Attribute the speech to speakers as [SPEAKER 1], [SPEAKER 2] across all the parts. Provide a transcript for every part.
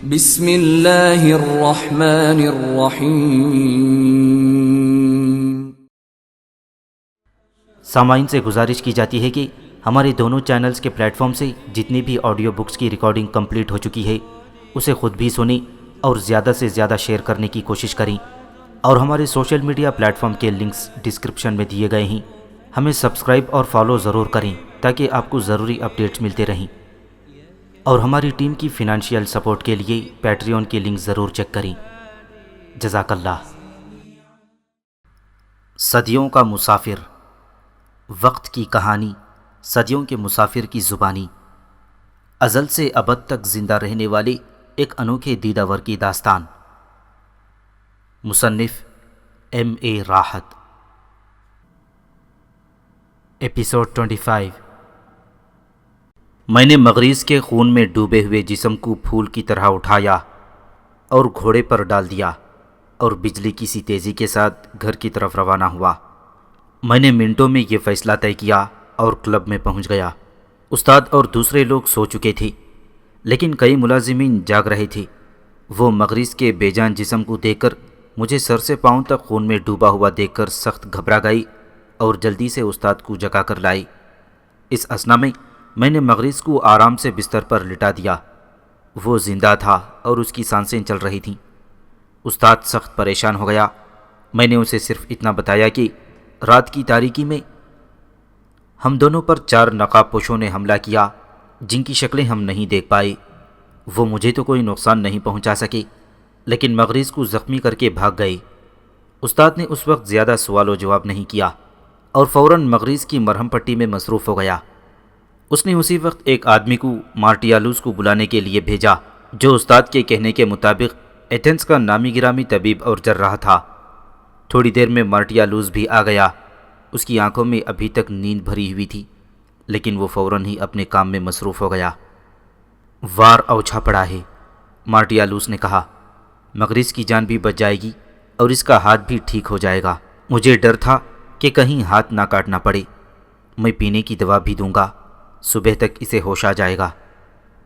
[SPEAKER 1] بسم اللہ الرحمن الرحیم۔
[SPEAKER 2] سامعین سے گزارش کی جاتی ہے کہ ہمارے دونوں چینلز کے پلیٹ فارم سے جتنی بھی آڈیو بکس کی ریکارڈنگ کمپلیٹ ہو چکی ہے اسے خود بھی سنیں اور زیادہ سے زیادہ شیئر کرنے کی کوشش کریں، اور ہمارے سوشل میڈیا پلیٹ فارم کے لنکس ڈسکرپشن میں دیے گئے ہیں، ہمیں سبسکرائب اور فالو ضرور کریں تاکہ آپ کو ضروری اپڈیٹس ملتے رہیں، اور ہماری ٹیم کی فنانشیل سپورٹ کے لیے پیٹریون کے لنک ضرور چیک کریں۔ جزاک اللہ۔ صدیوں کا مسافر، وقت کی کہانی، صدیوں کے مسافر کی زبانی، ازل سے ابد تک زندہ رہنے والے ایک انوکھے دیداور کی داستان۔ مصنف M.A. راحت۔ ایپیسوڈ 25۔ میں نے مغریز کے خون میں ڈوبے ہوئے جسم کو پھول کی طرح اٹھایا اور گھوڑے پر ڈال دیا اور بجلی کی سی تیزی کے ساتھ گھر کی طرف روانہ ہوا۔ میں نے منٹوں میں یہ فیصلہ طے کیا اور کلب میں پہنچ گیا۔ استاد اور دوسرے لوگ سو چکے تھے، لیکن کئی ملازمین جاگ رہے تھے۔ وہ مغریز کے بے جان جسم کو دیکھ کر مجھے سر سے پاؤں تک خون میں ڈوبا ہوا دیکھ کر سخت گھبرا گئی اور جلدی سے استاد کو جگا کر لائی۔ اس اثنا میں نے مغریز کو آرام سے بستر پر لٹا دیا۔ وہ زندہ تھا اور اس کی سانسیں چل رہی تھیں۔ استاد سخت پریشان ہو گیا۔ میں نے اسے صرف اتنا بتایا کہ رات کی تاریکی میں ہم دونوں پر 4 نقاب پوشوں نے حملہ کیا جن کی شکلیں ہم نہیں دیکھ پائے۔ وہ مجھے تو کوئی نقصان نہیں پہنچا سکے، لیکن مغریز کو زخمی کر کے بھاگ گئے۔ استاد نے اس وقت زیادہ سوال و جواب نہیں کیا اور فوراً مغریز کی مرہم پٹی میں مصروف ہو گیا۔ اس نے اسی وقت ایک آدمی کو مارٹیالوس کو بلانے کے لیے بھیجا، جو استاد کے کہنے کے مطابق ایتھنز کا نامی گرامی طبیب اور جراح تھا۔ تھوڑی دیر میں مارٹیالوس بھی آ گیا۔ اس کی آنکھوں میں ابھی تک نیند بھری ہوئی تھی، لیکن وہ فوراً ہی اپنے کام میں مصروف ہو گیا۔ وار اوچھا پڑا ہے، مارٹیالوس نے کہا۔ مغریز کی جان بھی بچ جائے گی اور اس کا ہاتھ بھی ٹھیک ہو جائے گا۔ مجھے ڈر تھا کہ کہیں ہاتھ نہ کاٹنا پڑے۔ میں پینے کی دوا بھی دوں گا، صبح تک اسے ہوش آ جائے گا،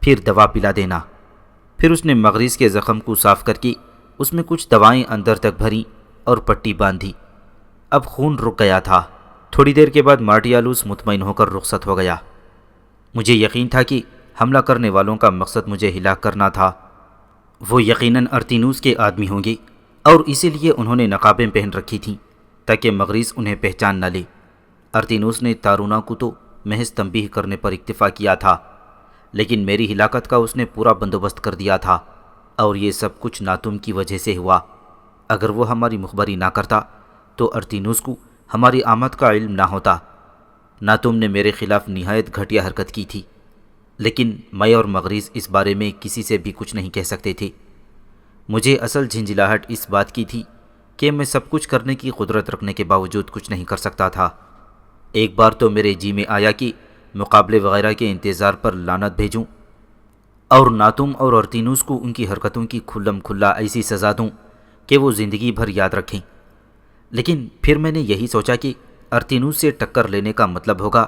[SPEAKER 2] پھر دوا پلا دینا۔ پھر اس نے مغریز کے زخم کو صاف کر کے اس میں کچھ دوائیں اندر تک بھریں اور پٹی باندھی۔ اب خون رک گیا تھا۔ تھوڑی دیر کے بعد مارٹیالوس مطمئن ہو کر رخصت ہو گیا۔ مجھے یقین تھا کہ حملہ کرنے والوں کا مقصد مجھے ہلاک کرنا تھا۔ وہ یقیناً ارتینوس کے آدمی ہوں گے اور اسی لیے انہوں نے نقابیں پہن رکھی تھیں تاکہ مغریز انہیں پہچان نہ لے۔ ارتینوس نے تارونا کو تو محض تنبیہ کرنے پر اکتفا کیا تھا، لیکن میری ہلاکت کا اس نے پورا بندوبست کر دیا تھا، اور یہ سب کچھ ناتم کی وجہ سے ہوا۔ اگر وہ ہماری مخبری نہ کرتا تو ارتینوس کو ہماری آمد کا علم نہ ہوتا۔ ناتم نے میرے خلاف نہایت گھٹیا حرکت کی تھی، لیکن میں اور مغریز اس بارے میں کسی سے بھی کچھ نہیں کہہ سکتے تھے۔ مجھے اصل جھنجھلاہٹ اس بات کی تھی کہ میں سب کچھ کرنے کی قدرت رکھنے کے باوجود کچھ نہیں کر سکتا تھا۔ ایک بار تو میرے جی میں آیا کہ مقابلے وغیرہ کے انتظار پر لعنت بھیجوں اور ناتم اور ارتینوس کو ان کی حرکتوں کی کھلم کھلا ایسی سزا دوں کہ وہ زندگی بھر یاد رکھیں۔ لیکن پھر میں نے یہی سوچا کہ ارتینوس سے ٹکر لینے کا مطلب ہوگا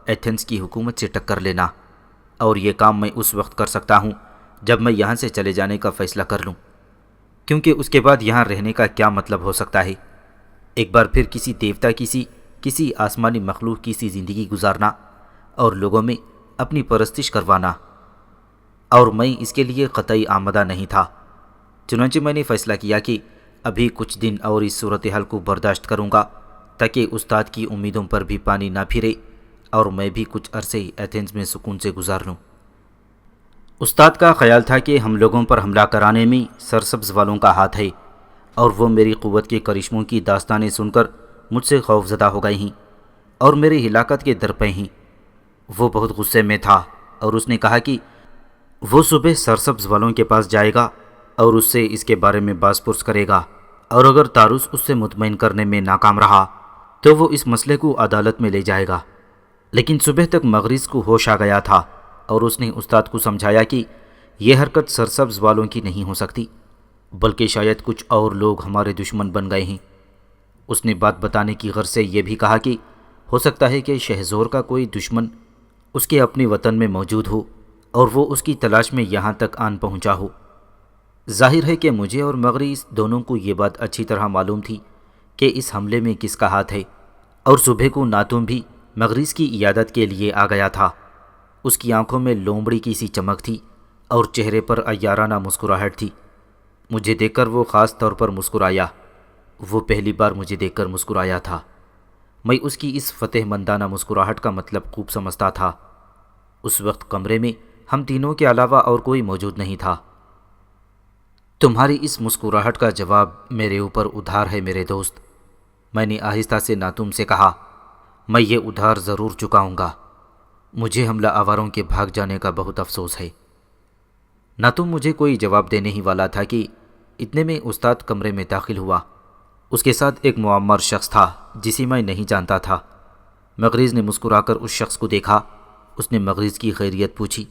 [SPEAKER 2] ایتھنز کی حکومت سے ٹکر لینا، اور یہ کام میں اس وقت کر سکتا ہوں جب میں یہاں سے چلے جانے کا فیصلہ کر لوں، کیونکہ اس کے بعد یہاں رہنے کا کیا مطلب ہو سکتا ہے؟ ایک بار پھر کسی دیوتا کسی آسمانی مخلوق کی سی زندگی گزارنا اور لوگوں میں اپنی پرستش کروانا، اور میں اس کے لیے قطعی آمادہ نہیں تھا۔ چنانچہ میں نے فیصلہ کیا کہ ابھی کچھ دن اور اس صورتحال کو برداشت کروں گا تاکہ استاد کی امیدوں پر بھی پانی نہ پھرے اور میں بھی کچھ عرصے ایتھنز میں سکون سے گزار لوں۔ استاد کا خیال تھا کہ ہم لوگوں پر حملہ کرانے میں سرسبز والوں کا ہاتھ ہے، اور وہ میری قوت کے کرشموں کی داستانیں سن کر مجھ سے خوف زدہ ہو گئے ہیں اور میری ہلاکت کے در پہ ہیں۔ وہ بہت غصے میں تھا اور اس نے کہا کہ وہ صبح سرسبز والوں کے پاس جائے گا اور اس سے اس کے بارے میں باز پرس کرے گا، اور اگر تاروس اس سے مطمئن کرنے میں ناکام رہا تو وہ اس مسئلے کو عدالت میں لے جائے گا۔ لیکن صبح تک مغریز کو ہوش آ گیا تھا اور اس نے استاد کو سمجھایا کہ یہ حرکت سرسبز والوں کی نہیں ہو سکتی، بلکہ شاید کچھ اور لوگ ہمارے دشمن بن گئے ہیں۔ اس نے بات بتانے کی غرض سے یہ بھی کہا کہ ہو سکتا ہے کہ شہزور کا کوئی دشمن اس کے اپنے وطن میں موجود ہو اور وہ اس کی تلاش میں یہاں تک آن پہنچا ہو۔ ظاہر ہے کہ مجھے اور مغریز دونوں کو یہ بات اچھی طرح معلوم تھی کہ اس حملے میں کس کا ہاتھ ہے، اور صبح کو ناتم بھی مغریز کی عیادت کے لیے آ گیا تھا۔ اس کی آنکھوں میں لومڑی کی سی چمک تھی اور چہرے پر عیارانہ مسکراہٹ تھی۔ مجھے دیکھ کر وہ خاص طور پر مسکرایا۔ وہ پہلی بار مجھے دیکھ کر مسکرایا تھا۔ میں اس کی اس فتح مندانہ مسکراہٹ کا مطلب خوب سمجھتا تھا۔ اس وقت کمرے میں ہم تینوں کے علاوہ اور کوئی موجود نہیں تھا۔ تمہاری اس مسکراہٹ کا جواب میرے اوپر ادھار ہے میرے دوست، میں نے آہستہ سے ناتم سے کہا۔ میں یہ ادھار ضرور چکاؤں گا۔ مجھے حملہ آوروں کے بھاگ جانے کا بہت افسوس ہے۔ ناتم مجھے کوئی جواب دینے ہی والا تھا کہ اتنے میں استاد کمرے میں داخل ہوا۔ اس کے ساتھ ایک معمر شخص تھا جسے میں نہیں جانتا تھا۔ مغریز نے مسکرا کر اس شخص کو دیکھا۔ اس نے مغریز کی خیریت پوچھی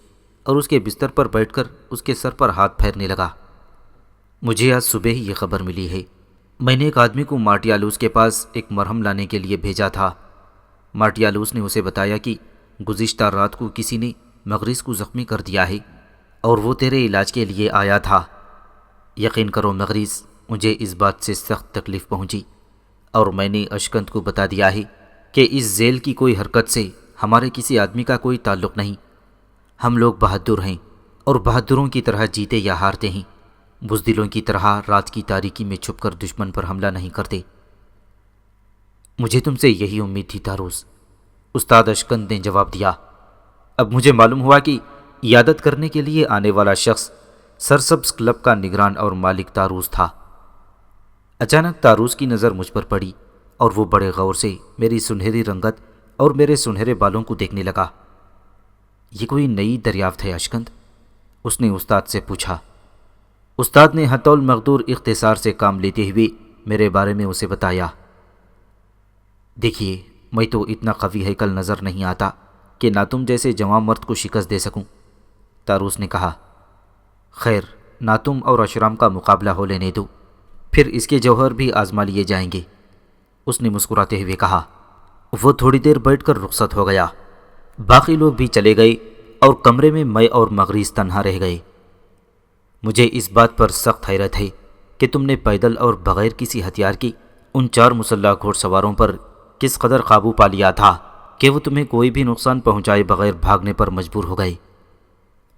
[SPEAKER 2] اور اس کے بستر پر بیٹھ کر اس کے سر پر ہاتھ پھیرنے لگا۔ مجھے آج صبح ہی یہ خبر ملی ہے۔ میں نے ایک آدمی کو مارٹیالوس کے پاس ایک مرہم لانے کے لیے بھیجا تھا۔ مارٹیالوس نے اسے بتایا کہ گزشتہ رات کو کسی نے مغریز کو زخمی کر دیا ہے اور وہ تیرے علاج کے لیے آیا تھا۔ یقین کرو مغریز، مجھے اس بات سے سخت تکلیف پہنچی اور میں نے اشکند کو بتا دیا ہے کہ اس ذیل کی کوئی حرکت سے ہمارے کسی آدمی کا کوئی تعلق نہیں۔ ہم لوگ بہادر ہیں اور بہادروں کی طرح جیتے یا ہارتے ہیں، بزدلوں کی طرح رات کی تاریکی میں چھپ کر دشمن پر حملہ نہیں کرتے۔ مجھے تم سے یہی امید تھی تاروس، استاد اشکند نے جواب دیا۔ اب مجھے معلوم ہوا کہ عیادت کرنے کے لیے آنے والا شخص سرسبز کلب کا نگران اور مالک تاروس تھا۔ اچانک تاروس کی نظر مجھ پر پڑی اور وہ بڑے غور سے میری سنہری رنگت اور میرے سنہرے بالوں کو دیکھنے لگا۔ یہ کوئی نئی دریافت ہے اشکند؟ اس نے استاد سے پوچھا۔ استاد نے حتی المقدور اختصار سے کام لیتے ہوئے میرے بارے میں اسے بتایا۔ دیکھیے، میں تو اتنا قوی ہیکل نظر نہیں آتا کہ نہ تم جیسے جوان مرد کو شکست دے سکوں، تاروس نے کہا۔ خیر، نہ تم اور اشرام کا مقابلہ ہو لینے دو، پھر اس کے جوہر بھی آزما لیے جائیں گے، اس نے مسکراتے ہوئے کہا۔ وہ تھوڑی دیر بیٹھ کر رخصت ہو گیا۔ باقی لوگ بھی چلے گئے اور کمرے میں میں اور مغریز تنہا رہ گئے۔ مجھے اس بات پر سخت حیرت ہے کہ تم نے پیدل اور بغیر کسی ہتھیار کے ان 4 مسلح گھوڑ سواروں پر کس قدر قابو پا لیا تھا کہ وہ تمہیں کوئی بھی نقصان پہنچائے بغیر بھاگنے پر مجبور ہو گئے۔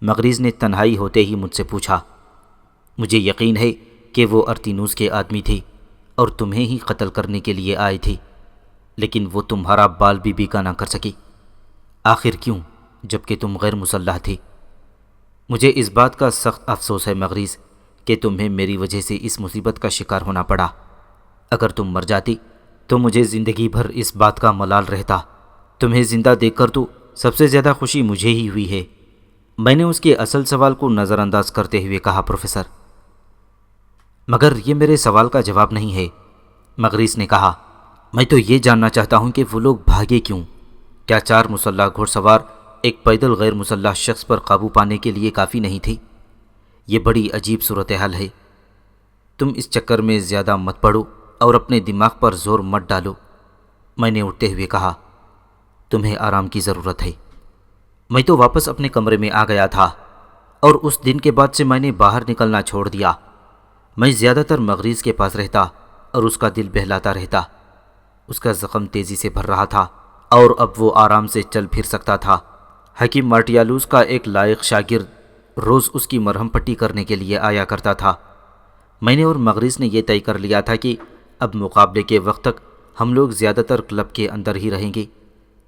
[SPEAKER 2] مغریز نے تنہائی ہوتے ہی مجھ سے پوچھا۔ مجھے یقین ہے کہ وہ ارتینوس کے آدمی تھے اور تمہیں ہی قتل کرنے کے لیے آئے تھے، لیکن وہ تمہارا بال بھی بیکا نہ کر سکے۔ آخر کیوں، جبکہ تم غیر مسلح تھے؟ مجھے اس بات کا سخت افسوس ہے مغریز کہ تمہیں میری وجہ سے اس مصیبت کا شکار ہونا پڑا۔ اگر تم مر جاتی تو مجھے زندگی بھر اس بات کا ملال رہتا۔ تمہیں زندہ دیکھ کر تو سب سے زیادہ خوشی مجھے ہی ہوئی ہے۔ میں نے اس کے اصل سوال کو نظر انداز کرتے ہوئے کہا، پروفیسر، مگر یہ میرے سوال کا جواب نہیں ہے، مغریز نے کہا۔ میں تو یہ جاننا چاہتا ہوں کہ وہ لوگ بھاگے کیوں؟ کیا 4 مسلح گھوڑ سوار ایک پیدل غیر مسلح شخص پر قابو پانے کے لیے کافی نہیں تھے؟ یہ بڑی عجیب صورتحال ہے۔ تم اس چکر میں زیادہ مت پڑو اور اپنے دماغ پر زور مت ڈالو، میں نے اٹھتے ہوئے کہا۔ تمہیں آرام کی ضرورت ہے۔ میں تو واپس اپنے کمرے میں آ گیا تھا اور اس دن کے بعد سے میں نے باہر نکلنا چھوڑ دیا۔ میں زیادہ تر مغریز کے پاس رہتا اور اس کا دل بہلاتا رہتا۔ اس کا زخم تیزی سے بھر رہا تھا اور اب وہ آرام سے چل پھر سکتا تھا۔ حکیم مارٹیالوس کا ایک لائق شاگرد روز اس کی مرہم پٹی کرنے کے لیے آیا کرتا تھا۔ میں نے اور مغریز نے یہ طے کر لیا تھا کہ اب مقابلے کے وقت تک ہم لوگ زیادہ تر کلب کے اندر ہی رہیں گے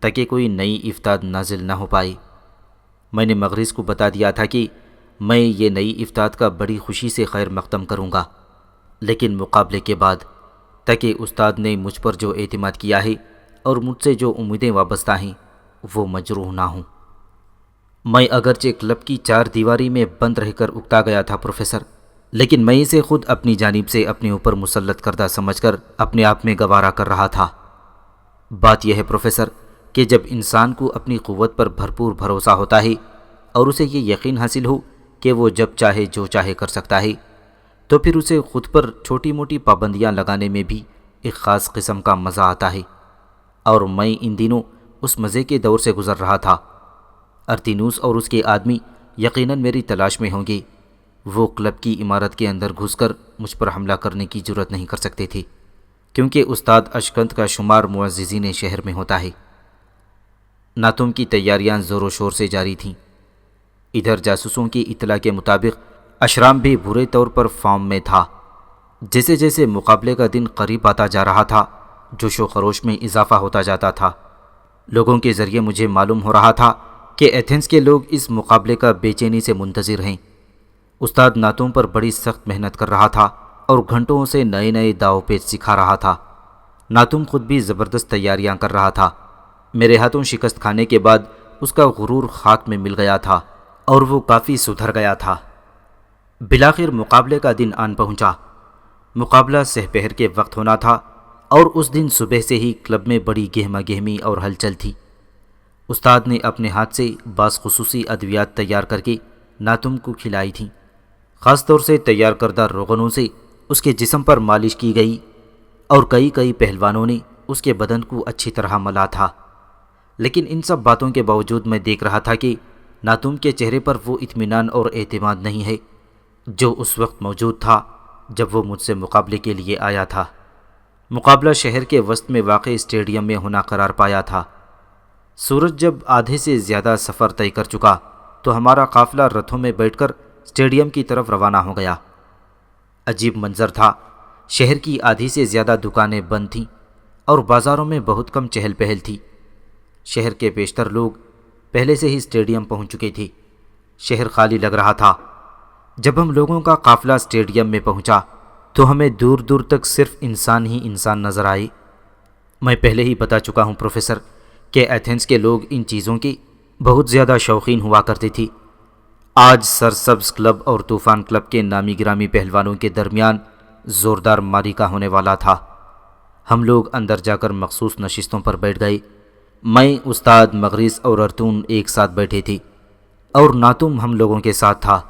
[SPEAKER 2] تاکہ کوئی نئی افتاد نازل نہ ہو پائے۔ میں نے مغریز کو بتا دیا تھا کہ میں یہ نئی افتاد کا بڑی خوشی سے خیر مقدم کروں گا، لیکن مقابلے کے بعد، تاکہ استاد نے مجھ پر جو اعتماد کیا ہے اور مجھ سے جو امیدیں وابستہ ہیں وہ مجروح نہ ہوں۔ میں اگرچہ کلب کی 4 دیواری میں بند رہ کر اکتا گیا تھا پروفیسر، لیکن میں اسے خود اپنی جانب سے اپنے اوپر مسلط کردہ سمجھ کر اپنے آپ میں گوارا کر رہا تھا۔ بات یہ ہے پروفیسر کہ جب انسان کو اپنی قوت پر بھرپور بھروسہ ہوتا ہے اور اسے یہ یقین حاصل ہو کہ وہ جب چاہے جو چاہے کر سکتا ہے، تو پھر اسے خود پر چھوٹی موٹی پابندیاں لگانے میں بھی ایک خاص قسم کا مزہ آتا ہے، اور میں ان دنوں اس مزے کے دور سے گزر رہا تھا۔ ارتینوس اور اس کے آدمی یقیناً میری تلاش میں ہوں گے۔ وہ کلب کی عمارت کے اندر گھس کر مجھ پر حملہ کرنے کی جرات نہیں کر سکتے تھے، کیونکہ استاد اشکنت کا شمار معززین شہر میں ہوتا ہے۔ ناتم کی تیاریاں زور و شور سے جاری تھیں۔ ادھر جاسوسوں کی اطلاع کے مطابق اشرام بھی برے طور پر فارم میں تھا۔ جیسے جیسے مقابلے کا دن قریب آتا جا رہا تھا، جوش و خروش میں اضافہ ہوتا جاتا تھا۔ لوگوں کے ذریعے مجھے معلوم ہو رہا تھا کہ ایتھنز کے لوگ اس مقابلے کا بے چینی سے منتظر ہیں۔ استاد ناتم پر بڑی سخت محنت کر رہا تھا اور گھنٹوں سے نئے نئے داؤ پیچ سکھا رہا تھا۔ ناتم خود بھی زبردست تیاریاں کر رہا تھا۔ میرے ہاتھوں شکست کھانے کے بعد اس کا غرور خاک میں مل گیا تھا اور وہ کافی سدھر گیا تھا۔ بالآخر مقابلے کا دن آن پہنچا۔ مقابلہ سہ پہر کے وقت ہونا تھا اور اس دن صبح سے ہی کلب میں بڑی گہما گہمی اور ہلچل تھی۔ استاد نے اپنے ہاتھ سے بعض خصوصی ادویات تیار کر کے ناتم کو کھلائی تھیں۔ خاص طور سے تیار کردہ روغنوں سے اس کے جسم پر مالش کی گئی اور کئی پہلوانوں نے اس کے بدن کو اچھی طرح ملا تھا۔ لیکن ان سب باتوں کے باوجود میں دیکھ رہا تھا کہ ناتم کے چہرے پر وہ اطمینان اور اعتماد نہیں ہے جو اس وقت موجود تھا جب وہ مجھ سے مقابلے کے لیے آیا تھا۔ مقابلہ شہر کے وسط میں واقع اسٹیڈیم میں ہونا قرار پایا تھا۔ سورج جب آدھے سے زیادہ سفر طے کر چکا تو ہمارا قافلہ رتھوں میں بیٹھ کر اسٹیڈیم کی طرف روانہ ہو گیا۔ عجیب منظر تھا۔ شہر کی آدھی سے زیادہ دکانیں بند تھیں اور بازاروں میں بہت کم چہل پہل تھی۔ شہر کے بیشتر لوگ پہلے سے ہی اسٹیڈیم پہنچ چکے تھے۔ شہر خالی لگ رہا تھا۔ جب ہم لوگوں کا قافلہ اسٹیڈیم میں پہنچا تو ہمیں دور دور تک صرف انسان ہی انسان نظر آئے۔ میں پہلے ہی بتا چکا ہوں پروفیسر کہ ایتھنز کے لوگ ان چیزوں کے بہت زیادہ شوقین ہوا کرتے تھے۔ آج سرسبز کلب اور طوفان کلب کے نامی گرامی پہلوانوں کے درمیان زوردار معرکہ ہونے والا تھا۔ ہم لوگ اندر جا کر مخصوص نشستوں پر بیٹھ گئے۔ میں، استاد، مغریس اور ارتون ایک ساتھ بیٹھے تھے اور ناتم ہم لوگوں کے ساتھ تھا۔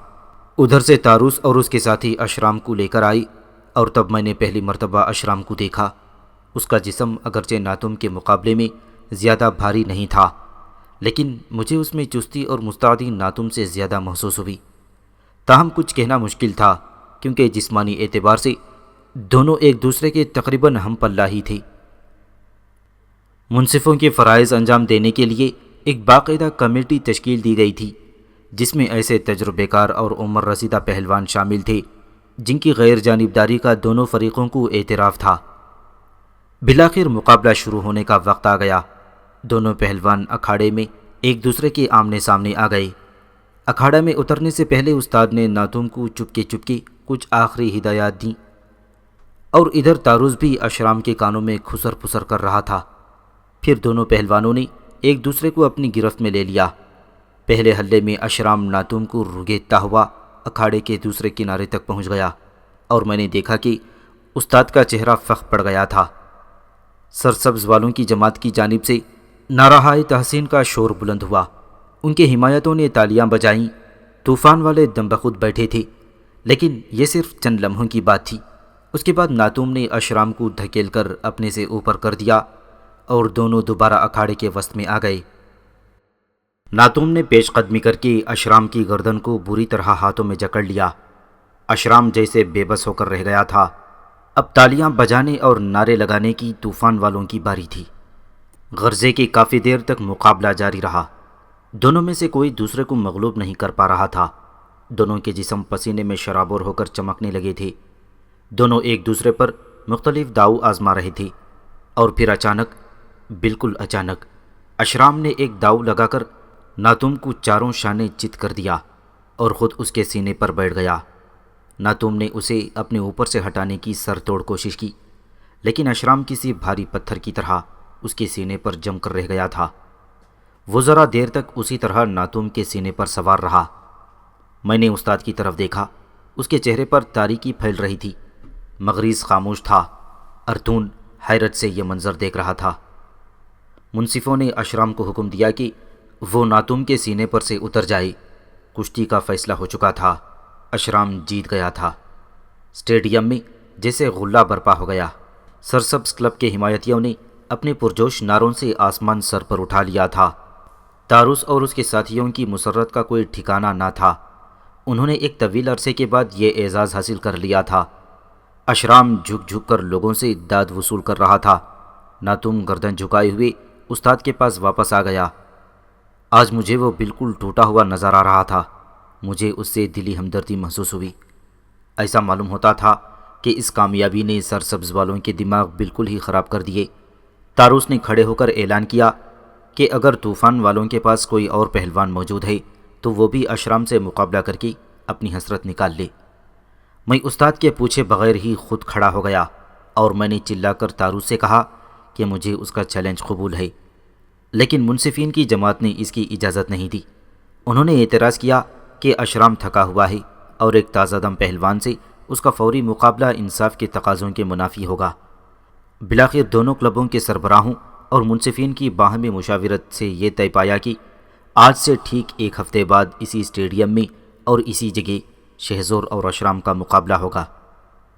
[SPEAKER 2] ادھر سے تاروس اور اس کے ساتھی اشرام کو لے کر آئی اور تب میں نے پہلی مرتبہ اشرام کو دیکھا۔ اس کا جسم اگرچہ ناتم کے مقابلے میں زیادہ بھاری نہیں تھا، لیکن مجھے اس میں چستی اور مستعدی ناتم سے زیادہ محسوس ہوئی۔ تاہم کچھ کہنا مشکل تھا کیونکہ جسمانی اعتبار سے دونوں ایک دوسرے کے تقریباً ہم پلہ ہی تھے۔ منصفوں کے فرائض انجام دینے کے لیے ایک باقاعدہ کمیٹی تشکیل دی گئی تھی جس میں ایسے تجربے کار اور عمر رسیدہ پہلوان شامل تھے جن کی غیر جانبداری کا دونوں فریقوں کو اعتراف تھا۔ بالآخر مقابلہ شروع ہونے کا وقت آ گیا۔ دونوں پہلوان اکھاڑے میں ایک دوسرے کے آمنے سامنے آ گئے۔ اکھاڑا میں اترنے سے پہلے استاد نے ناتم کو چپکے کچھ آخری ہدایات دیں اور ادھر تاروس بھی اشرام کے کانوں میں کھسر پھسر کر رہا تھا۔ پھر دونوں پہلوانوں نے ایک دوسرے کو اپنی گرفت میں لے لیا۔ پہلے حلے میں اشرام ناتم کو رگیدتا ہوا اکھاڑے کے دوسرے کنارے تک پہنچ گیا اور میں نے دیکھا کہ استاد کا چہرہ فخ پڑ گیا تھا۔ سرسبز والوں کی جماعت کی جانب سے نعرہ تحسین کا شور بلند ہوا۔ ان کے حمایتوں نے تالیاں بجائیں۔ طوفان والے دم بخود بیٹھے تھے، لیکن یہ صرف چند لمحوں کی بات تھی۔ اس کے بعد ناتم نے اشرام کو دھکیل کر اپنے سے اوپر کر دیا اور دونوں دوبارہ اکھاڑے کے وسط میں آ گئے۔ ناتم نے پیش قدمی کر کے اشرام کی گردن کو بری طرح ہاتھوں میں جکڑ لیا۔ اشرام جیسے بے بس ہو کر رہ گیا تھا۔ اب تالیاں بجانے اور نعرے لگانے کی طوفان والوں کی باری تھی۔ غرضے کی کافی دیر تک مقابلہ جاری رہا۔ دونوں میں سے کوئی دوسرے کو مغلوب نہیں کر پا رہا تھا۔ دونوں کے جسم پسینے میں شرابور ہو کر چمکنے لگے تھے۔ دونوں ایک دوسرے پر مختلف داؤ آزما رہے تھے اور پھر اچانک، بالکل اچانک، اشرام نے ایک داؤ لگا کر ناتم کو چاروں شانے چت کر دیا اور خود اس کے سینے پر بیٹھ گیا۔ ناتم نے اسے اپنے اوپر سے ہٹانے کی سر توڑ کوشش کی، لیکن اشرام کسی بھاری پتھر کی طرح اس کے سینے پر جم کر رہ گیا تھا۔ وہ ذرا دیر تک اسی طرح ناتم کے سینے پر سوار رہا۔ میں نے استاد کی طرف دیکھا۔ اس کے چہرے پر تاریکی پھیل رہی تھی۔ مغریس خاموش تھا۔ ارتون حیرت سے یہ منظر دیکھ رہا تھا۔ منصفوں نے اشرام کو حکم دیا کہ وہ ناتم کے سینے پر سے اتر جائے۔ کشتی کا فیصلہ ہو چکا تھا۔ اشرام جیت گیا تھا۔ اسٹیڈیم میں جیسے غلہ برپا ہو گیا۔ سرسبز کلب کے حمایتیوں نے اپنے پرجوش نعروں سے آسمان سر پر اٹھا لیا تھا۔ تاروس اور اس کے ساتھیوں کی مسرت کا کوئی ٹھکانہ نہ تھا۔ انہوں نے ایک طویل عرصے کے بعد یہ اعزاز حاصل کر لیا تھا۔ اشرام جھک جھک کر لوگوں سے داد وصول کر رہا تھا۔ ناتوم گردن جھکائے ہوئے استاد کے پاس واپس آ گیا۔ آج مجھے وہ بالکل ٹوٹا ہوا نظر آ رہا تھا۔ مجھے اس سے دلی ہمدردی محسوس ہوئی۔ ایسا معلوم ہوتا تھا کہ اس کامیابی نے سرسبز والوں کے دماغ بالکل ہی خراب کر دیے۔ تاروس نے کھڑے ہو کر اعلان کیا کہ اگر طوفان والوں کے پاس کوئی اور پہلوان موجود ہے تو وہ بھی اشرام سے مقابلہ کر کے اپنی حسرت نکال لے۔ میں استاد کے پوچھے بغیر ہی خود کھڑا ہو گیا اور میں نے چلا کر تاروس سے کہا کہ مجھے اس کا چیلنج قبول ہے، لیکن منصفین کی جماعت نے اس کی اجازت نہیں دی۔ انہوں نے اعتراض کیا کہ اشرام تھکا ہوا ہے اور ایک تازہ دم پہلوان سے اس کا فوری مقابلہ انصاف کے تقاضوں کے منافی ہوگا۔ بالآخر دونوں کلبوں کے سربراہوں اور منصفین کی باہمی مشاورت سے یہ طے پایا کہ آج سے ٹھیک ایک ہفتے بعد اسی اسٹیڈیم میں اور اسی جگہ شہزور اور اشرام کا مقابلہ ہوگا۔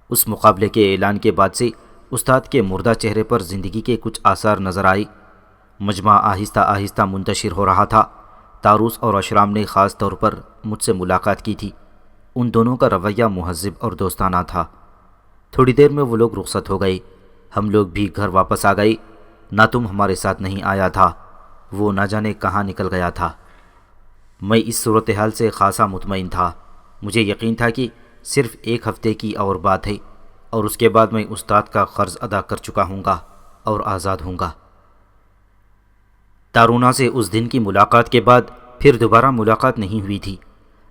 [SPEAKER 2] اس مقابلے کے اعلان کے بعد سے استاد کے مردہ چہرے پر زندگی کے کچھ آثار نظر آئے۔ مجمع آہستہ آہستہ منتشر ہو رہا تھا۔ تاروس اور اشرام نے خاص طور پر مجھ سے ملاقات کی تھی۔ ان دونوں کا رویہ مہذب اور دوستانہ تھا۔ تھوڑی دیر میں وہ لوگ رخصت ہو گئے۔ ہم لوگ بھی گھر واپس آ گئے۔ ناتوم ہمارے ساتھ نہیں آیا تھا، وہ نہ جانے کہاں نکل گیا تھا۔ میں اس صورتحال سے خاصا مطمئن تھا۔ مجھے یقین تھا کہ صرف ایک ہفتے کی اور بات ہے اور اس کے بعد میں استاد کا قرض ادا کر چکا ہوں گا اور آزاد ہوں گا۔ تارونا سے اس دن کی ملاقات کے بعد پھر دوبارہ ملاقات نہیں ہوئی تھی۔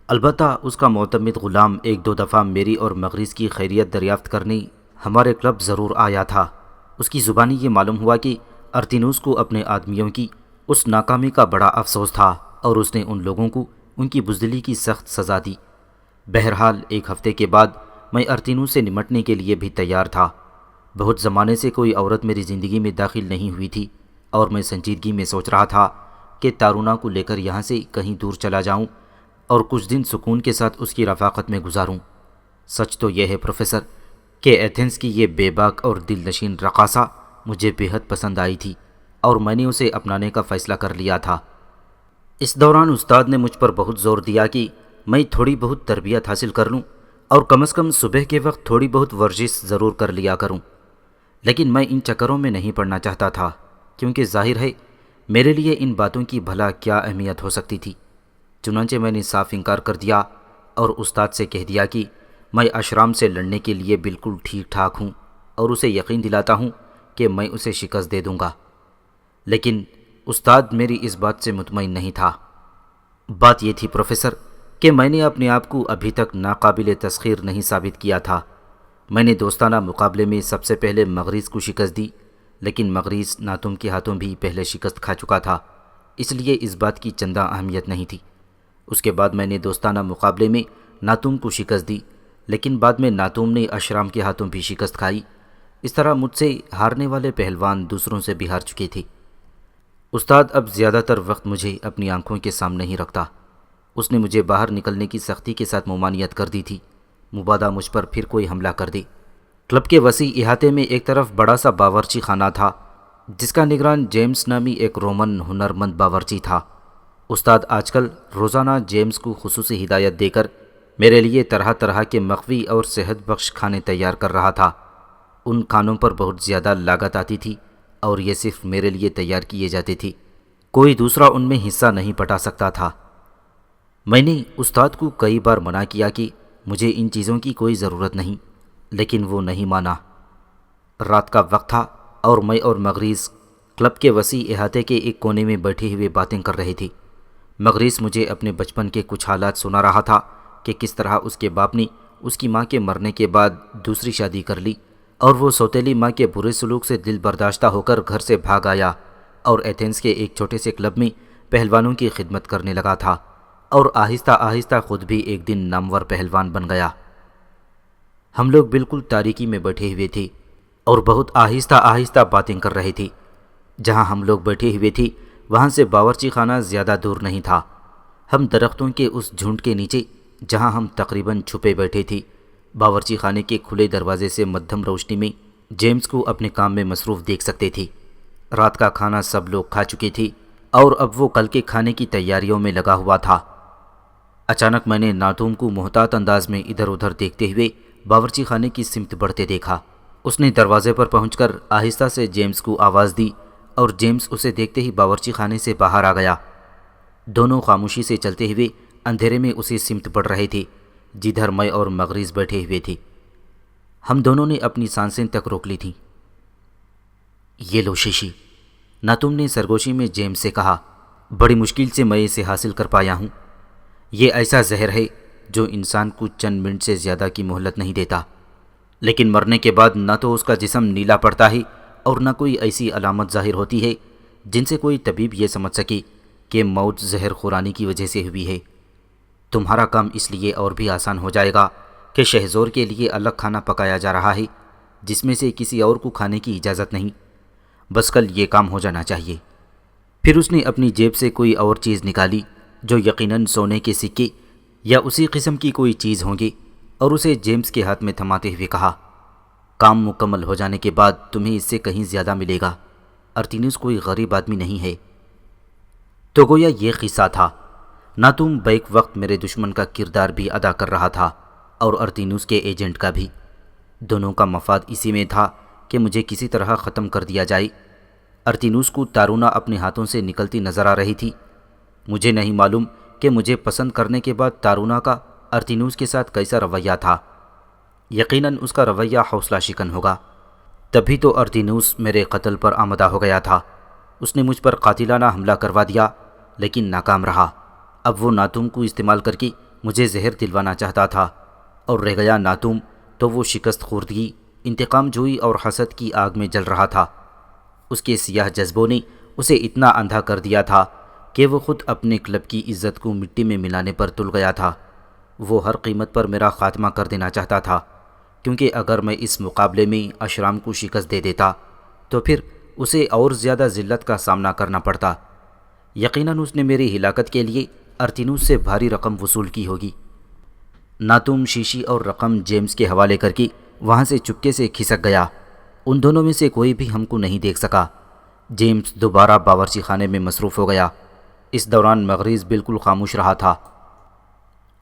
[SPEAKER 2] البتہ اس کا معتمد غلام ایک دو دفعہ میری اور مغریز کی خیریت دریافت کرنے ہمارے کلب ضرور آیا تھا۔ اس کی زبانی یہ معلوم ہوا کہ ارتینوس کو اپنے آدمیوں کی اس ناکامی کا بڑا افسوس تھا اور اس نے ان لوگوں کو ان کی بزدلی کی سخت سزا دی۔ بہرحال ایک ہفتے کے بعد میں ارتینوس سے نمٹنے کے لیے بھی تیار تھا۔ بہت زمانے سے کوئی عورت میری زندگی میں داخل نہیں ہوئی تھی اور میں سنجیدگی میں سوچ رہا تھا کہ تارونا کو لے کر یہاں سے کہیں دور چلا جاؤں اور کچھ دن سکون کے ساتھ اس کی رفاقت میں گزاروں۔ سچ تو یہ ہے پروفیسر کہ ایتھنز کی یہ بے باک اور دل نشین رقاصہ مجھے بے حد پسند آئی تھی اور میں نے اسے اپنانے کا فیصلہ کر لیا تھا۔ اس دوران استاد نے مجھ پر بہت زور دیا کہ میں تھوڑی بہت تربیت حاصل کر لوں اور کم از کم صبح کے وقت تھوڑی بہت ورزش ضرور کر لیا کروں، لیکن میں ان چکروں میں نہیں پڑنا چاہتا تھا کیونکہ ظاہر ہے میرے لیے ان باتوں کی بھلا کیا اہمیت ہو سکتی تھی۔ چنانچہ میں نے صاف انکار کر دیا اور استاد سے کہہ دیا کہ میں اشرام سے لڑنے کے لیے بالکل ٹھیک ٹھاک ہوں اور اسے یقین دلاتا ہوں کہ میں اسے شکست دے دوں گا۔ لیکن استاد میری اس بات سے مطمئن نہیں تھا۔ بات یہ تھی پروفیسر کہ میں نے اپنے آپ کو ابھی تک ناقابل تسخیر نہیں ثابت کیا تھا۔ میں نے دوستانہ مقابلے میں سب سے پہلے مغریز کو شکست دی، لیکن مغریز ناتوم کے ہاتھوں بھی پہلے شکست کھا چکا تھا، اس لیے اس بات کی چندہ اہمیت نہیں تھی۔ اس کے بعد میں نے دوستانہ مقابلے میں ناتوم کو شکست دی، لیکن بعد میں ناتوم نے اشرام کے ہاتھوں بھی شکست کھائی۔ اس طرح مجھ سے ہارنے والے پہلوان دوسروں سے بھی ہار چکے تھے۔ استاد اب زیادہ تر وقت مجھے اپنی آنکھوں کے سامنے ہی رکھتا۔ اس نے مجھے باہر نکلنے کی سختی کے ساتھ ممانعت کر دی تھی، مبادا مجھ پر پھر کوئی حملہ کر دے۔ کلب کے وسیع احاطے میں ایک طرف بڑا سا باورچی خانہ تھا جس کا نگران جیمز نامی ایک رومن ہنرمند باورچی تھا۔ استاد آج کل روزانہ جیمز کو خصوصی ہدایت دے کر میرے لیے طرح طرح کے مخفی اور صحت بخش کھانے تیار کر رہا تھا۔ ان کھانوں پر بہت زیادہ لاگت آتی تھی اور یہ صرف میرے لیے تیار کیے جاتے تھے، کوئی دوسرا ان میں حصہ نہیں پٹا سکتا تھا۔ میں نے استاد کو کئی بار منع کیا کہ مجھے ان چیزوں کی کوئی ضرورت نہیں، لیکن وہ نہیں مانا۔ رات کا وقت تھا اور میں اور مغریز کلب کے وسیع احاطے کے ایک کونے میں بیٹھے ہوئے باتیں کر رہے تھے۔ مغریز مجھے اپنے بچپن کے کچھ حالات سنا رہا تھا کہ کس طرح اس کے باپ نے اس کی ماں کے مرنے کے بعد دوسری شادی کر لی اور وہ سوتیلی ماں کے برے سلوک سے دل برداشتہ ہو کر گھر سے بھاگ آیا اور ایتھنز کے ایک چھوٹے سے کلب میں پہلوانوں کی خدمت کرنے لگا تھا اور آہستہ آہستہ خود بھی ایک دن نامور پہلوان بن گیا۔ ہم لوگ بالکل تاریکی میں بیٹھے ہوئے تھے اور بہت آہستہ آہستہ باتیں کر رہے تھے۔ جہاں ہم لوگ بیٹھے ہوئے تھے وہاں سے باورچی خانہ زیادہ دور نہیں تھا۔ ہم درختوں کے اس جھنڈ کے نیچے جہاں ہم تقریباً چھپے بیٹھے تھے، باورچی خانے کے کھلے دروازے سے مدھم روشنی میں جیمز کو اپنے کام میں مصروف دیکھ سکتے تھے۔ رات کا کھانا سب لوگ کھا چکے تھے اور اب وہ کل کے کھانے کی تیاریوں میں لگا ہوا تھا۔ اچانک میں نے ناتوم کو محتاط انداز میں ادھر ادھر دیکھتے ہوئے باورچی خانے کی سمت بڑھتے دیکھا۔ اس نے دروازے پر پہنچ کر آہستہ سے جیمز کو آواز دی اور جیمز اسے دیکھتے ہی باورچی خانے سے باہر آ گیا۔ دونوں خاموشی سے چلتے ہوئے اندھیرے میں اسی سمت بڑھ رہے تھے جدھر میں اور مغریز بیٹھے ہوئے تھے۔ ہم دونوں نے اپنی سانسیں تک روک لی تھیں۔ یہ لو شیشی، ناتوم نے سرگوشی میں جیمز سے کہا، بڑی مشکل سے میں اسے حاصل کر پایا ہوں۔ یہ ایسا زہر ہے جو انسان کو چند منٹ سے زیادہ کی مہلت نہیں دیتا، لیکن مرنے کے بعد نہ تو اس کا جسم نیلا پڑتا ہے اور نہ کوئی ایسی علامت ظاہر ہوتی ہے جن سے کوئی طبیب یہ سمجھ سکے کہ موت زہر خورانی کی وجہ سے ہوئی ہے۔ تمہارا کام اس لیے اور بھی آسان ہو جائے گا کہ شہزور کے لیے الگ کھانا پکایا جا رہا ہے جس میں سے کسی اور کو کھانے کی اجازت نہیں۔ بس کل یہ کام ہو جانا چاہیے۔ پھر اس نے اپنی جیب سے کوئی اور چیز نکالی جو یقیناً سونے کے سکے یا اسی قسم کی کوئی چیز ہوں گی، اور اسے جیمز کے ہاتھ میں تھماتے ہوئے کہا، کام مکمل ہو جانے کے بعد تمہیں اس سے کہیں زیادہ ملے گا۔ ارتینوس کوئی غریب آدمی نہیں ہے۔ تو گویا یہ قصہ تھا۔ ناتوم بیک وقت میرے دشمن کا کردار بھی ادا کر رہا تھا اور ارتینوس کے ایجنٹ کا بھی۔ دونوں کا مفاد اسی میں تھا کہ مجھے کسی طرح ختم کر دیا جائے۔ ارتینوس کو تارونا اپنے ہاتھوں سے نکلتی نظر آ رہی تھی۔ مجھے نہیں معلوم کہ مجھے پسند کرنے کے بعد تارونا کا ارتینوس کے ساتھ کیسا رویہ تھا۔ یقیناً اس کا رویہ حوصلہ شکن ہوگا، تبھی تو ارتینوس میرے قتل پر آمدہ ہو گیا تھا۔ اس نے مجھ پر قاتلانہ حملہ کروا دیا لیکن ناکام رہا۔ اب وہ ناتوم کو استعمال کر کے مجھے زہر دلوانا چاہتا تھا، اور رہ گیا ناتوم تو وہ شکست خوردگی، انتقام جوئی اور حسد کی آگ میں جل رہا تھا۔ اس کے سیاہ جذبوں نے اسے اتنا اندھا کر دیا تھا کہ وہ خود اپنے کلب کی عزت کو مٹی میں ملانے پر تل گیا تھا۔ وہ ہر قیمت پر میرا خاتمہ کر دینا چاہتا تھا، کیونکہ اگر میں اس مقابلے میں اشرام کو شکست دے دیتا تو پھر اسے اور زیادہ ذلت کا سامنا کرنا پڑتا۔ یقیناً اس نے میری ہلاکت کے لیے ارتینوس سے بھاری رقم وصول کی ہوگی۔ ناتوم شیشی اور رقم جیمز کے حوالے کر کے وہاں سے چپکے سے کھسک گیا۔ ان دونوں میں سے کوئی بھی ہم کو نہیں دیکھ سکا۔ جیمز دوبارہ باورچی خانے میں مصروف ہو گیا۔ اس دوران مغریز بالکل خاموش رہا تھا۔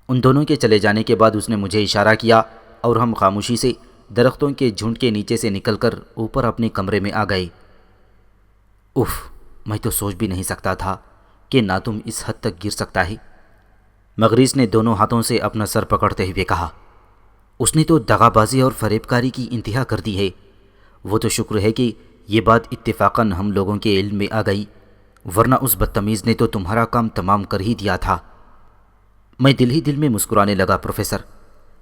[SPEAKER 2] ان دونوں کے چلے جانے کے بعد اس نے مجھے اشارہ کیا اور ہم خاموشی سے درختوں کے جھنڈ کے نیچے سے نکل کر اوپر اپنے کمرے میں آ گئے۔ اف، میں تو سوچ بھی نہیں سکتا تھا کہ ناتوم اس حد تک گر سکتا ہے۔ مغریز نے دونوں ہاتھوں سے اپنا سر پکڑتے ہوئے کہا، اس نے تو دغا بازی اور فریب کاری کی انتہا کر دی ہے۔ وہ تو شکر ہے کہ یہ بات اتفاقاً ہم لوگوں کے علم میں آ گئی، ورنہ اس بدتمیز نے تو تمہارا کام تمام کر ہی دیا تھا۔ میں دل ہی دل میں مسکرانے لگا۔ پروفیسر،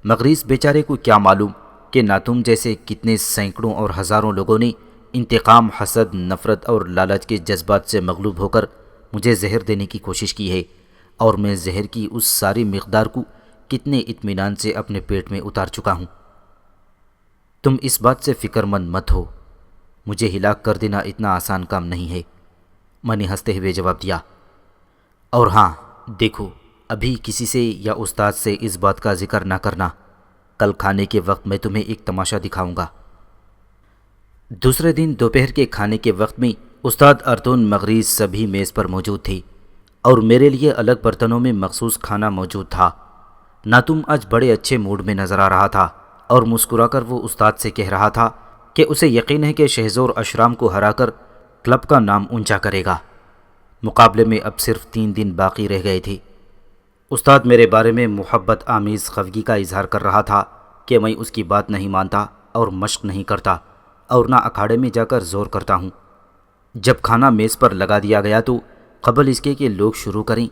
[SPEAKER 2] مغریز بیچارے کو کیا معلوم کہ ناتوم جیسے کتنے سینکڑوں اور ہزاروں لوگوں نے انتقام، حسد، نفرت اور لالچ کے جذبات سے مغلوب ہو کر مجھے زہر دینے کی کوشش کی ہے، اور میں زہر کی اس ساری مقدار کو کتنے اطمینان سے اپنے پیٹ میں اتار چکا ہوں۔ تم اس بات سے فکر مند مت ہو، مجھے ہلاک کر دینا اتنا آسان کام نہیں ہے، میں نے ہنستے ہوئے جواب دیا۔ اور ہاں دیکھو، ابھی کسی سے یا استاد سے اس بات کا ذکر نہ کرنا، کل کھانے کے وقت میں تمہیں ایک تماشا دکھاؤں گا۔ دوسرے دن دوپہر کے کھانے کے وقت میں استاد ارطون، مغریز سبھی میز پر موجود تھے، اور میرے لیے الگ برتنوں میں مخصوص کھانا موجود تھا۔ ناتوم آج بڑے اچھے موڈ میں نظر آ رہا تھا، اور مسکرا کر وہ استاد سے کہہ رہا تھا کہ اسے یقین ہے کہ شہزور اشرام کو ہرا کر کلب کا نام اونچا کرے گا۔ مقابلے میں اب صرف 3 دن باقی رہ گئے تھے۔ استاد میرے بارے میں محبت آمیز خفگی کا اظہار کر رہا تھا کہ میں اس کی بات نہیں مانتا اور مشق نہیں کرتا، اور نہ اکھاڑے میں جا کر زور کرتا ہوں۔ جب کھانا میز پر لگا دیا گیا تو قبل اس کے کہ لوگ شروع کریں،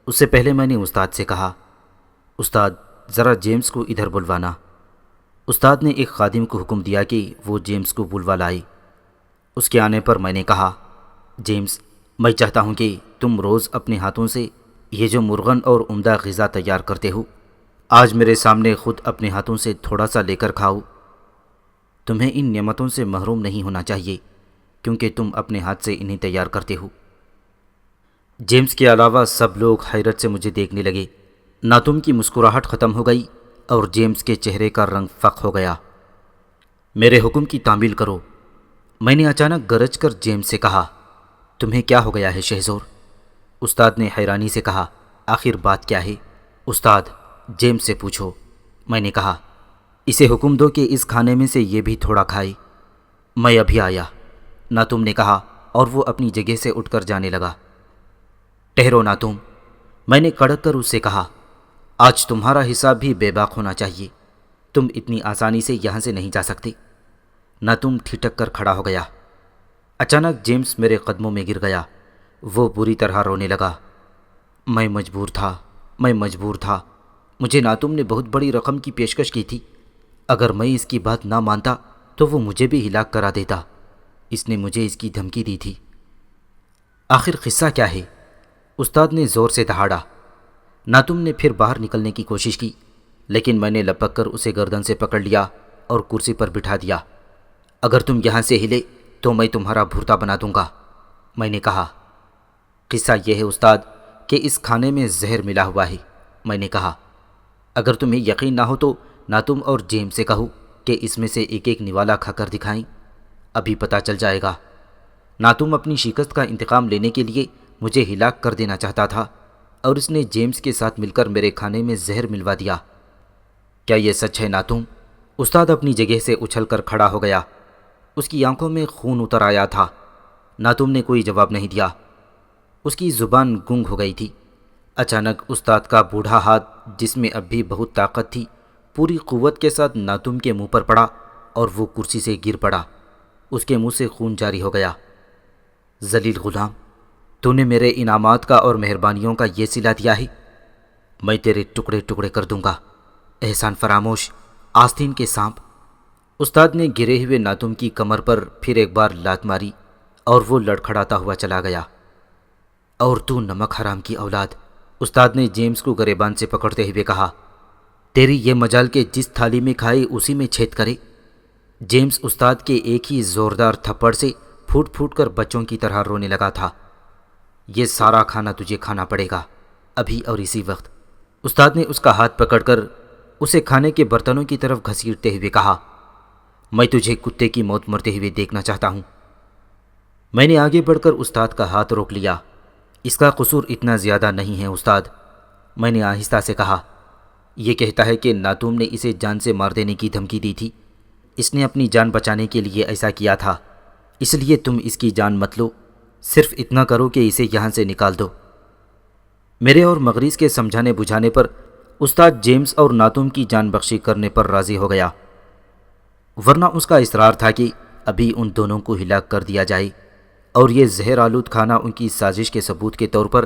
[SPEAKER 2] اس سے پہلے میں نے استاد سے کہا، استاد ذرا جیمز کو ادھر بلوانا۔ استاد نے ایک خادم کو حکم دیا کہ وہ جیمز کو بلوا لائے۔ اس کے آنے پر میں نے کہا، جیمز، میں چاہتا ہوں کہ تم روز اپنے ہاتھوں سے یہ جو مرغن اور عمدہ غذا تیار کرتے ہو، آج میرے سامنے خود اپنے ہاتھوں سے تھوڑا سا لے کر کھاؤ۔ تمہیں ان نعمتوں سے محروم نہیں ہونا چاہیے، کیونکہ تم اپنے ہاتھ سے انہیں تیار کرتے ہو۔ جیمز کے علاوہ سب لوگ حیرت سے مجھے دیکھنے لگے۔ ناتوم کی مسکراہٹ ختم ہو گئی اور جیمز کے چہرے کا رنگ فق ہو گیا۔ میرے حکم کی تعمیل کرو، میں نے اچانک گرج کر جیمز سے کہا۔ تمہیں کیا ہو گیا ہے شہزور؟ استاد نے حیرانی سے کہا، آخر بات کیا ہے؟ استاد جیمز سے پوچھو، میں نے کہا۔ اسے حکم دو کہ اس کھانے میں سے یہ بھی تھوڑا کھائے، میں ابھی آیا، ناتوم نے کہا اور وہ اپنی جگہ سے اٹھ کر جانے لگا۔ ٹھہرو ناتوم، میں نے کڑک کر اس سے کہا، آج تمہارا حساب بھی بے باک ہونا چاہیے، تم اتنی آسانی سے یہاں سے نہیں جا سکتے۔ ناتوم ٹھٹک کر کھڑا ہو گیا۔ اچانک جیمز میرے قدموں میں گر گیا، وہ بری طرح رونے لگا۔ میں مجبور تھا، مجھے ناتوم نے بہت بڑی رقم کی پیشکش کی تھی، اگر میں اس کی بات نہ مانتا تو وہ مجھے بھی ہلاک کرا دیتا، اس نے مجھے اس کی دھمکی دی تھی۔ آخر قصہ کیا ہے؟ استاد نے زور سے دہاڑا۔ ناتوم نے پھر باہر نکلنے کی کوشش کی، لیکن میں نے لپک کر اسے گردن سے پکڑ لیا اور کرسی پر بٹھا دیا۔ اگر تم یہاں سے ہلے تو میں تمہارا بھرتا بنا دوں گا، میں نے کہا۔ قصہ یہ ہے استاد کہ اس کھانے میں زہر ملا ہوا ہے، میں نے کہا۔ اگر تمہیں یقین نہ ہو تو ناتوم اور جیمز سے کہو کہ اس میں سے ایک ایک نوالا کھا کر دکھائیں، ابھی پتہ چل جائے گا۔ ناتوم اپنی شکست کا انتقام لینے کے لیے مجھے ہلاک کر دینا چاہتا تھا، اور اس نے جیمز کے ساتھ مل کر میرے کھانے میں زہر ملوا دیا۔ کیا یہ سچ ہے ناتوم؟ استاد اپنی جگہ سے اچھل کر کھڑا ہو گیا، اس کی آنکھوں میں خون اتر آیا تھا۔ ناتوم نے کوئی جواب نہیں دیا، اس کی زبان گنگ ہو گئی تھی۔ اچانک استاد کا بوڑھا ہاتھ، جس میں اب بھی بہت طاقت تھی، پوری قوت کے ساتھ ناتوم کے منہ پر پڑا اور وہ کرسی سے گر پڑا۔ اس کے منہ سے خون جاری ہو گیا۔ ذلیل غلام، تو نے میرے انعامات کا اور مہربانیوں کا یہ صلہ دیا ہے، میں تیرے ٹکڑے ٹکڑے کر دوں گا، احسان فراموش، آستین کے سانپ۔ استاد نے گرے ہوئے ناتوم کی کمر پر پھر ایک بار لات ماری اور وہ لڑکھڑاتا ہوا چلا گیا۔ اور تو نمک حرام کی اولاد، استاد نے جیمز کو گریبان سے پکڑتے ہوئے کہا، تیری یہ مجال کہ جس تھالی میں کھائے اسی میں چھید کرے۔ جیمز استاد کے ایک ہی زوردار تھپڑ سے پھوٹ پھوٹ کر بچوں کی طرح رونے لگا تھا۔ یہ سارا کھانا تجھے کھانا پڑے گا، ابھی اور اسی وقت۔ استاد نے اس کا ہاتھ پکڑ کر اسے کھانے کے برتنوں کی طرف گھسیٹتے ہوئے کہا، میں تجھے کتے کی موت مرتے ہوئے دیکھنا چاہتا ہوں۔ میں نے آگے بڑھ کر استاد کا ہاتھ روک لیا۔ اس کا قصور اتنا زیادہ نہیں ہے استاد، میں نے آہستہ سے کہا۔ یہ کہتا ہے کہ ناتوم نے اسے جان سے مار دینے کی دھمکی دی تھی، اس نے اپنی جان بچانے کے لیے ایسا کیا تھا، اس لیے تم اس کی جان مت لو، صرف اتنا کرو کہ اسے یہاں سے نکال دو۔ میرے اور مغریز کے سمجھانے بجھانے پر استاد جیمز اور ناتوم کی جان بخشی کرنے پر راضی ہو گیا، ورنہ اس کا اصرار تھا کہ ابھی ان دونوں کو ہلاک کر دیا جائے اور یہ زہر آلود کھانا ان کی سازش کے ثبوت کے طور پر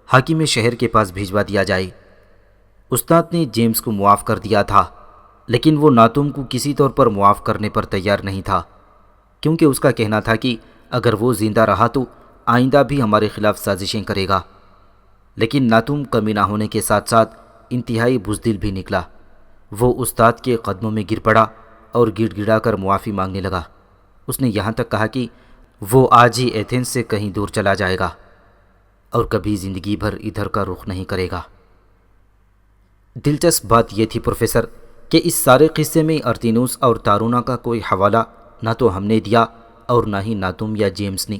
[SPEAKER 2] حاکم شہر کے پاس بھیجوا دیا جائے۔ استاد نے جیمز کو معاف کر دیا تھا، لیکن وہ ناتوم کو کسی طور پر معاف کرنے پر تیار نہیں تھا، کیونکہ اس کا کہنا تھا کہ اگر وہ زندہ رہا تو آئندہ بھی ہمارے خلاف سازشیں کرے گا۔ لیکن ناتوم کمینہ ہونے کے ساتھ ساتھ انتہائی بزدل بھی نکلا۔ وہ استاد کے قدموں میں گر پڑا اور گڑ گڑا کر معافی مانگنے لگا۔ اس نے یہاں تک کہا کہ وہ آج ہی ایتھنز سے کہیں دور چلا جائے گا اور کبھی زندگی بھر ادھر کا رخ نہیں کرے گا۔ دلچسپ بات یہ تھی پروفیسر کہ اس سارے قصے میں ارتینوس اور تارونا کا کوئی حوالہ نہ تو ہم نے دیا اور نہ ہی ناتوم یا جیمز نے۔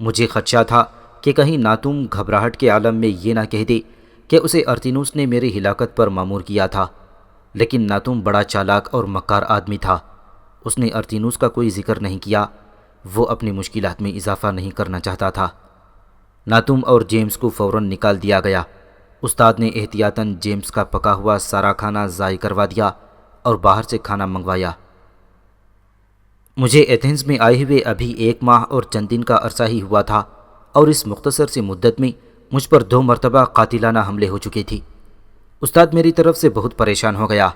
[SPEAKER 2] مجھے خدشہ تھا کہ کہیں ناتوم گھبراہٹ کے عالم میں یہ نہ کہہ دے کہ اسے ارتینوس نے میری ہلاکت پر مامور کیا تھا، لیکن ناتوم بڑا چالاک اور مکار آدمی تھا، اس نے ارتینوس کا کوئی ذکر نہیں کیا، وہ اپنی مشکلات میں اضافہ نہیں کرنا چاہتا تھا۔ ناتوم اور جیمز کو فوراً نکال دیا گیا۔ استاد نے احتیاطاً جیمز کا پکا ہوا سارا کھانا ضائع کروا دیا اور باہر سے کھانا منگوایا۔ مجھے ایتھنز میں آئے ہوئے ابھی 1 ماہ اور چند دن کا عرصہ ہی ہوا تھا، اور اس مختصر سی مدت میں مجھ پر 2 مرتبہ قاتلانہ حملے ہو چکے تھے۔ استاد میری طرف سے بہت پریشان ہو گیا۔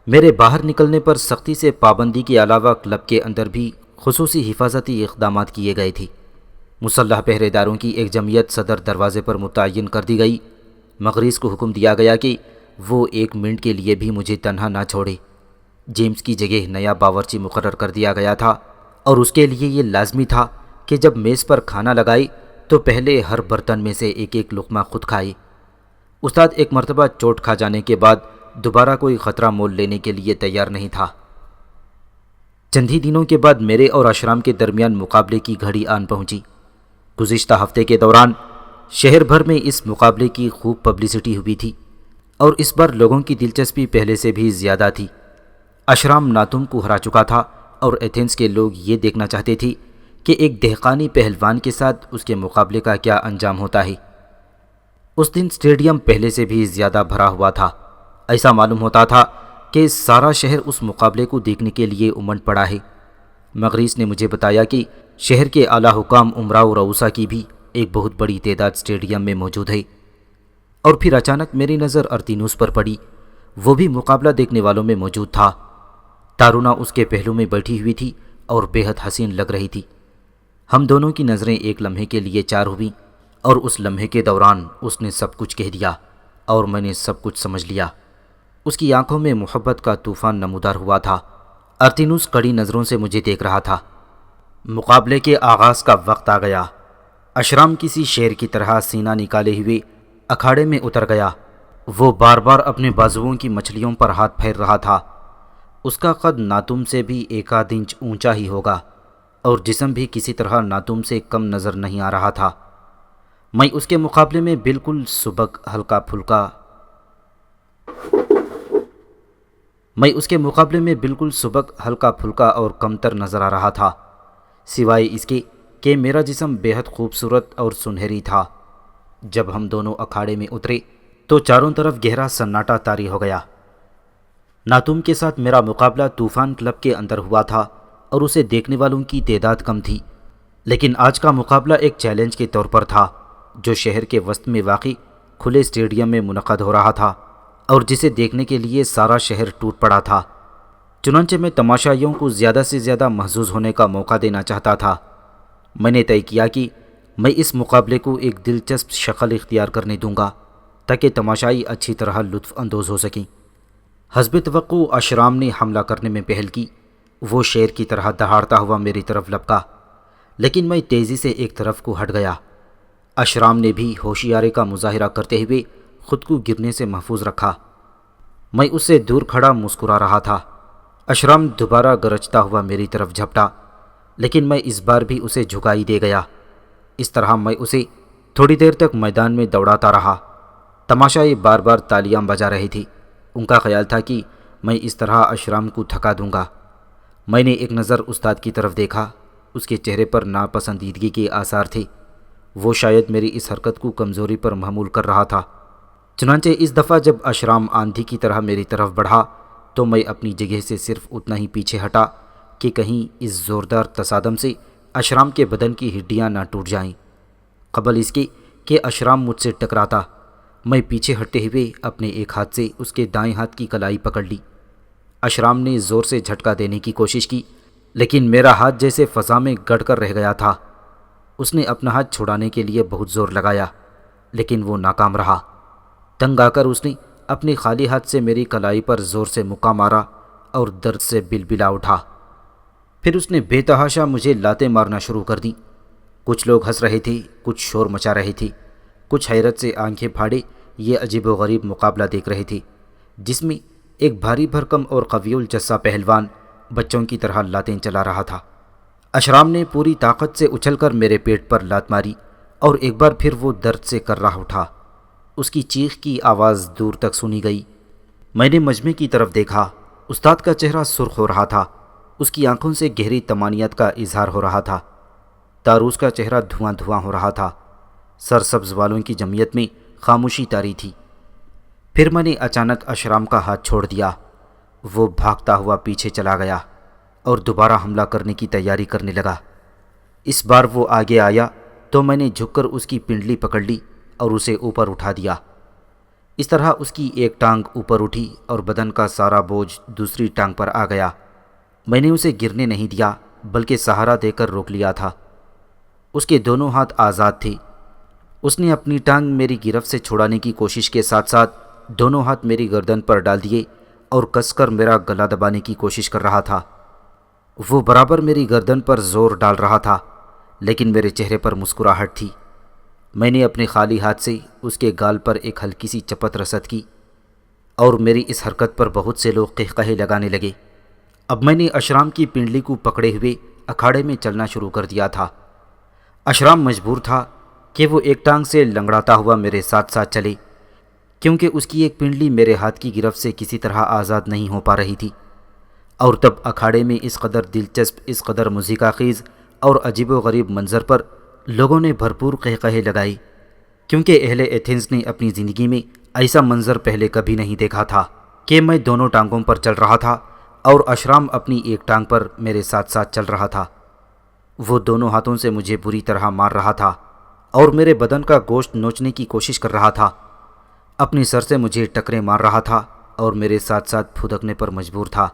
[SPEAKER 2] میرے باہر نکلنے پر سختی سے پابندی کے علاوہ کلب کے اندر بھی خصوصی حفاظتی اقدامات کیے گئے تھے۔ مسلح پہرے داروں کی ایک جمعیت صدر دروازے پر متعین کر دی گئی۔ مغریز کو حکم دیا گیا کہ وہ 1 منٹ کے لیے بھی مجھے تنہا نہ چھوڑے۔ جیمز کی جگہ نیا باورچی مقرر کر دیا گیا تھا، اور اس کے لیے یہ لازمی تھا کہ جب میز پر کھانا لگائے تو پہلے ہر برتن میں سے ایک ایک لقمہ خود کھائے۔ استاد ایک مرتبہ چوٹ کھا جانے کے بعد دوبارہ کوئی خطرہ مول لینے کے لیے تیار نہیں تھا۔ چند ہی دنوں کے بعد میرے اور اشرام کے درمیان مقابلے کی گھڑی آن پہنچی۔ گزشتہ ہفتے کے دوران شہر بھر میں اس مقابلے کی خوب پبلسٹی ہوئی تھی۔ اور اس بار لوگوں کی دلچسپی پہلے سے بھی زیادہ تھی۔ اشرام ناتوم کو ہرا چکا تھا اور ایتھنز کے لوگ یہ دیکھنا چاہتے تھے کہ ایک دہقانی پہلوان کے ساتھ اس کے مقابلے کا کیا انجام ہوتا ہے۔ اس دن اسٹیڈیم پہلے سے بھی زیادہ بھرا ہوا تھا۔ ایسا معلوم ہوتا تھا کہ سارا شہر اس مقابلے کو دیکھنے کے لیے امنڈ پڑا ہے۔ مغریس نے مجھے بتایا کہ شہر کے اعلیٰ حکام امراء و رؤسا کی بھی ایک بہت بڑی تعداد اسٹیڈیم میں موجود ہے۔ اور پھر اچانک میری نظر ارتینوس پر پڑی۔ وہ بھی مقابلہ دیکھنے والوں میں موجود تھا۔ تارونا اس کے پہلو میں بیٹھی ہوئی تھی اور بے حد حسین لگ رہی تھی۔ ہم دونوں کی نظریں ایک لمحے کے لیے چار ہوئیں، اور اس لمحے کے دوران اس نے سب کچھ کہہ دیا اور میں نے سب کچھ سمجھ لیا۔ اس کی آنکھوں میں محبت کا طوفان نمودار ہوا تھا۔ ارتینوس کڑی نظروں سے مجھے دیکھ رہا تھا۔ مقابلے کے آغاز کا وقت آ گیا۔ اشرام کسی شیر کی طرح سینہ نکالے ہوئے اکھاڑے میں اتر گیا۔ وہ بار بار اپنے بازوؤں کی مچھلیوں پر ہاتھ پھیر رہا تھا۔ اس کا قد ناتوم سے بھی 1 انچ اونچا ہی ہوگا، اور جسم بھی کسی طرح ناتوم سے کم نظر نہیں آ رہا تھا۔ میں اس کے مقابلے میں بالکل سبک ہلکا پھلکا اور کمتر نظر آ رہا تھا، سوائے اس کے کہ میرا جسم بے حد خوبصورت اور سنہری تھا۔ جب ہم دونوں اکھاڑے میں اترے تو چاروں طرف گہرا سناٹا طاری ہو گیا۔ ناتوم کے ساتھ میرا مقابلہ طوفان کلب کے اندر ہوا تھا اور اسے دیکھنے والوں کی تعداد کم تھی، لیکن آج کا مقابلہ ایک چیلنج کے طور پر تھا جو شہر کے وسط میں واقع کھلے اسٹیڈیم میں منعقد ہو رہا تھا اور جسے دیکھنے کے لیے سارا شہر ٹوٹ پڑا تھا۔ چنانچہ میں تماشائیوں کو زیادہ سے زیادہ محظوظ ہونے کا موقع دینا چاہتا تھا۔ میں نے طے کیا کہ میں اس مقابلے کو ایک دلچسپ شکل اختیار کرنے دوں گا تاکہ تماشائی اچھی طرح لطف اندوز ہو سکیں۔ حسب توقع اشرام نے حملہ کرنے میں پہل کی۔ وہ شیر کی طرح دہاڑتا ہوا میری طرف لپکا، لیکن میں تیزی سے ایک طرف کو ہٹ گیا۔ اشرام نے بھی ہوشیاری کا مظاہرہ کرتے ہوئے خود کو گرنے سے محفوظ رکھا۔ میں اس سے دور کھڑا مسکرا رہا تھا۔ اشرام دوبارہ گرجتا ہوا میری طرف جھپٹا، لیکن میں اس بار بھی اسے جھکائی دے گیا۔ اس طرح میں اسے تھوڑی دیر تک میدان میں دوڑاتا رہا۔ تماشائی بار بار تالیاں بجا رہی تھی۔ ان کا خیال تھا کہ میں اس طرح اشرام کو تھکا دوں گا۔ میں نے ایک نظر استاد کی طرف دیکھا۔ اس کے چہرے پر ناپسندیدگی کے آثار تھے۔ وہ شاید میری اس حرکت کو کمزوری پر محمول کر رہا تھا۔ چنانچہ اس دفعہ جب اشرام آندھی کی طرح میری طرف بڑھا تو میں اپنی جگہ سے صرف اتنا ہی پیچھے ہٹا کہ کہیں اس زوردار تصادم سے اشرام کے بدن کی ہڈیاں نہ ٹوٹ جائیں۔ قبل اس کے کہ اشرام مجھ سے ٹکراتا، میں پیچھے ہٹتے ہوئے اپنے ایک ہاتھ سے اس کے دائیں ہاتھ کی کلائی پکڑ لی۔ اشرام نے زور سے جھٹکا دینے کی کوشش کی، لیکن میرا ہاتھ جیسے فضا میں گڑ کر رہ گیا تھا۔ اس نے اپنا ہاتھ چھڑانے کے لیے بہت زور لگایا، لیکن وہ ناکام رہا۔ تنگ آ کر اس نے اپنے خالی ہاتھ سے میری کلائی پر زور سے مکہ مارا اور درد سے بلبلا اٹھا۔ پھر اس نے بے تحاشا مجھے لاتیں مارنا شروع کر دیں۔ کچھ لوگ ہنس رہے تھے، کچھ شور مچا رہے تھے، کچھ حیرت سے آنکھیں پھاڑے یہ عجیب و غریب مقابلہ دیکھ رہے تھے، جس میں ایک بھاری بھرکم اور قوی الجثہ پہلوان بچوں کی طرح لاتیں چلا رہا تھا۔ اشرام نے پوری طاقت سے اچھل کر میرے پیٹ پر لات ماری اور ایک بار پھر وہ درد سے کرراہ اٹھا۔ اس کی چیخ کی آواز دور تک سنی گئی۔ میں نے مجمع کی طرف دیکھا۔ استاد کا چہرہ سرخ ہو رہا تھا۔ اس کی آنکھوں سے گہری طمانینت کا اظہار ہو رہا تھا۔ تاروس کا چہرہ دھواں دھواں ہو رہا تھا۔ سرسبز والوں کی جمعیت میں خاموشی طاری تھی۔ پھر میں نے اچانک اشرام کا ہاتھ چھوڑ دیا۔ وہ بھاگتا ہوا پیچھے چلا گیا اور دوبارہ حملہ کرنے کی تیاری کرنے لگا۔ اس بار وہ آگے آیا تو میں نے جھک کر اس کی پنڈلی پکڑ لی اور اسے اوپر اٹھا دیا۔ اس طرح اس کی ایک ٹانگ اوپر اٹھی اور بدن کا سارا بوجھ دوسری ٹانگ پر آ گیا۔ میں نے اسے گرنے نہیں دیا بلکہ سہارا دے کر روک لیا تھا۔ اس کے دونوں ہاتھ آزاد تھے۔ اس نے اپنی ٹانگ میری گرفت سے چھڑانے کی کوشش کے ساتھ ساتھ دونوں ہاتھ میری گردن پر ڈال دیے اور کس کر میرا گلا دبانے کی کوشش کر رہا تھا۔ وہ برابر میری گردن پر زور ڈال رہا تھا، لیکن میرے چہرے پر مسکراہٹ تھی۔ میں نے اپنے خالی ہاتھ سے اس کے گال پر ایک ہلکی سی چپت رسد کی اور میری اس حرکت پر بہت سے لوگ قہقہے لگانے لگے۔ اب میں نے اشرام کی پنڈلی کو پکڑے ہوئے اکھاڑے میں چلنا شروع کر دیا تھا۔ اشرام مجبور تھا کہ وہ ایک ٹانگ سے لنگڑاتا ہوا میرے ساتھ ساتھ چلے، کیونکہ اس کی ایک پنڈلی میرے ہاتھ کی گرفت سے کسی طرح آزاد نہیں ہو پا رہی تھی۔ اور تب اکھاڑے میں اس قدر دلچسپ، اس قدر موسیقہ خیز اور عجیب و غریب منظر پر لوگوں نے بھرپور قہقہے لگائے، کیونکہ اہل ایتھنز نے اپنی زندگی میں ایسا منظر پہلے کبھی نہیں دیکھا تھا کہ میں دونوں ٹانگوں پر چل رہا تھا اور اشرام اپنی ایک ٹانگ پر میرے ساتھ ساتھ چل رہا تھا۔ وہ دونوں ہاتھوں سے مجھے بری طرح مار رہا تھا اور میرے بدن کا گوشت نوچنے کی کوشش کر رہا تھا، اپنی سر سے مجھے ٹکریں مار رہا تھا اور میرے ساتھ ساتھ پھدکنے پر مجبور تھا،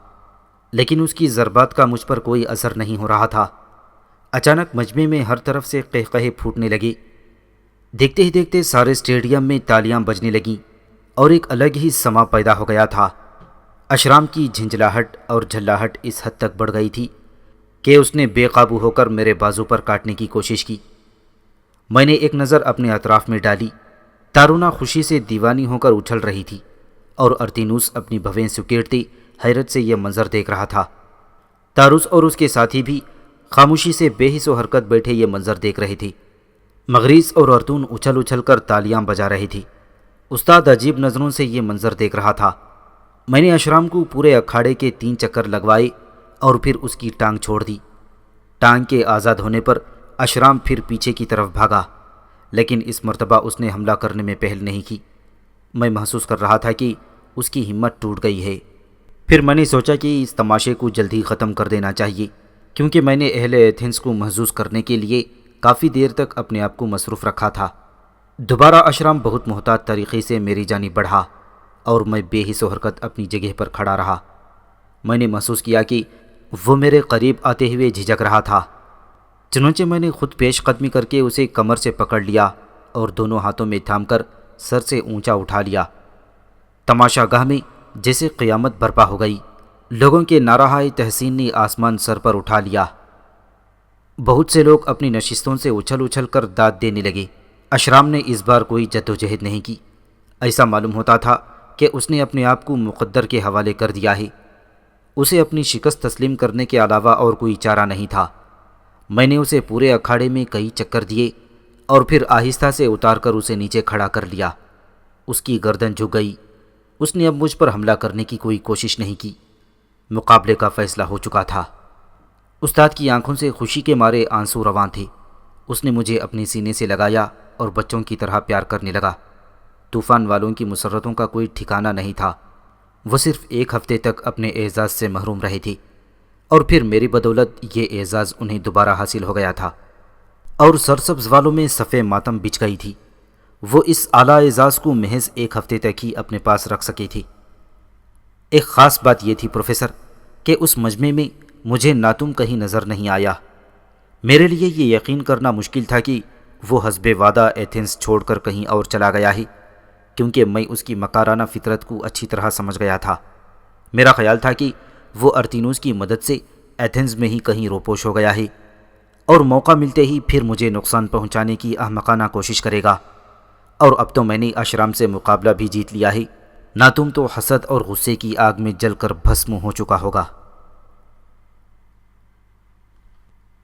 [SPEAKER 2] لیکن اس کی ضربات کا مجھ پر کوئی اثر نہیں ہو رہا تھا۔ اچانک مجمع میں ہر طرف سے قہقہے پھوٹنے لگے۔ دیکھتے ہی دیکھتے سارے اسٹیڈیم میں تالیاں بجنے لگیں اور ایک الگ ہی سما پیدا ہو گیا تھا۔ اشرام کی جھنجھلاہٹ اور جھلاہٹ اس حد تک بڑھ گئی تھی کہ اس نے بے قابو ہو کر میرے بازو پر کاٹنے کی کوشش کی۔ میں نے ایک نظر اپنے اطراف میں ڈالی۔ تارونا خوشی سے دیوانی ہو کر اچھل رہی تھی اور ارتینوس اپنی بھویں سکیڑتے حیرت سے یہ منظر دیکھ رہا تھا۔ تاروس اور اس کے ساتھی بھی خاموشی سے بے حس و حرکت بیٹھے یہ منظر دیکھ رہے تھے۔ مغریس اور ارتون اچھل اچھل کر تالیاں بجا رہے تھے۔ استاد عجیب نظروں سے یہ منظر دیکھ رہا تھا۔ میں نے اشرام کو پورے اکھاڑے کے 3 چکر لگوائے اور پھر اس کی ٹانگ چھوڑ دی۔ ٹانگ کے آزاد ہونے پر اشرام پھر پیچھے کی طرف بھاگا، لیکن اس مرتبہ اس نے حملہ کرنے میں پہل نہیں کی۔ میں محسوس کر رہا تھا کہ اس کی ہمت ٹوٹ گئی ہے۔ پھر میں نے سوچا کہ اس تماشے کو جلدی ختم کر دینا چاہیے، کیونکہ میں نے اہل ایتھنز کو محظوظ کرنے کے لیے کافی دیر تک اپنے آپ کو مصروف رکھا تھا۔ دوبارہ اشرام بہت محتاط طریقے سے میری جانب بڑھا اور میں بے حس و حرکت اپنی جگہ پر کھڑا رہا۔ میں نے محسوس کیا کہ وہ میرے قریب آتے ہوئے جھجک رہا تھا، چنانچہ میں نے خود پیش قدمی کر کے اسے کمر سے پکڑ لیا اور دونوں ہاتھوں میں تھام کر سر سے اونچا اٹھا لیا۔ تماشا گاہ میں جیسے قیامت برپا ہو گئی۔ لوگوں کے نعرہائے تحسین نے آسمان سر پر اٹھا لیا۔ بہت سے لوگ اپنی نشستوں سے اچھل اچھل کر داد دینے لگے۔ اشرام نے اس بار کوئی جدوجہد نہیں کی۔ ایسا معلوم ہوتا تھا کہ اس نے اپنے آپ کو مقدر کے حوالے کر دیا ہے۔ اسے اپنی شکست تسلیم کرنے کے علاوہ اور کوئی چارہ نہیں تھا۔ میں نے اسے پورے اکھاڑے میں کئی چکر دیے اور پھر آہستہ سے اتار کر اسے نیچے کھڑا کر لیا۔ اس کی گردن جھک گئی۔ اس نے اب مجھ پر حملہ کرنے کی کوئی کوشش نہیں کی۔ مقابلے کا فیصلہ ہو چکا تھا۔ استاد کی آنکھوں سے خوشی کے مارے آنسو رواں تھے۔ اس نے مجھے اپنے سینے سے لگایا اور بچوں کی طرح پیار کرنے لگا۔ طوفان والوں کی مسرتوں کا کوئی ٹھکانہ نہیں تھا۔ وہ صرف 1 ہفتے تک اپنے اعزاز سے محروم رہے تھے اور پھر میری بدولت یہ اعزاز انہیں دوبارہ حاصل ہو گیا تھا، اور سرسبز والوں میں صف ماتم بچھ گئی تھی۔ وہ اس اعلیٰ اعزاز کو محض 1 ہفتے تک ہی اپنے پاس رکھ سکے تھے۔ ایک خاص بات یہ تھی پروفیسر کہ اس مجمع میں مجھے ناتم کہیں نظر نہیں آیا۔ میرے لیے یہ یقین کرنا مشکل تھا کہ وہ حسب وعدہ ایتھنز چھوڑ کر کہیں اور چلا گیا ہے، کیونکہ میں اس کی مکارانہ فطرت کو اچھی طرح سمجھ گیا تھا۔ میرا خیال تھا کہ وہ ارتینوس کی مدد سے ایتھنز میں ہی کہیں روپوش ہو گیا ہے اور موقع ملتے ہی پھر مجھے نقصان پہنچانے کی احمقانہ کوشش کرے گا۔ اور اب تو میں نے اشرام سے مقابلہ بھی جیت لیا ہے۔ ناتم تو حسد اور غصے کی آگ میں جل کر بھسم ہو چکا ہوگا۔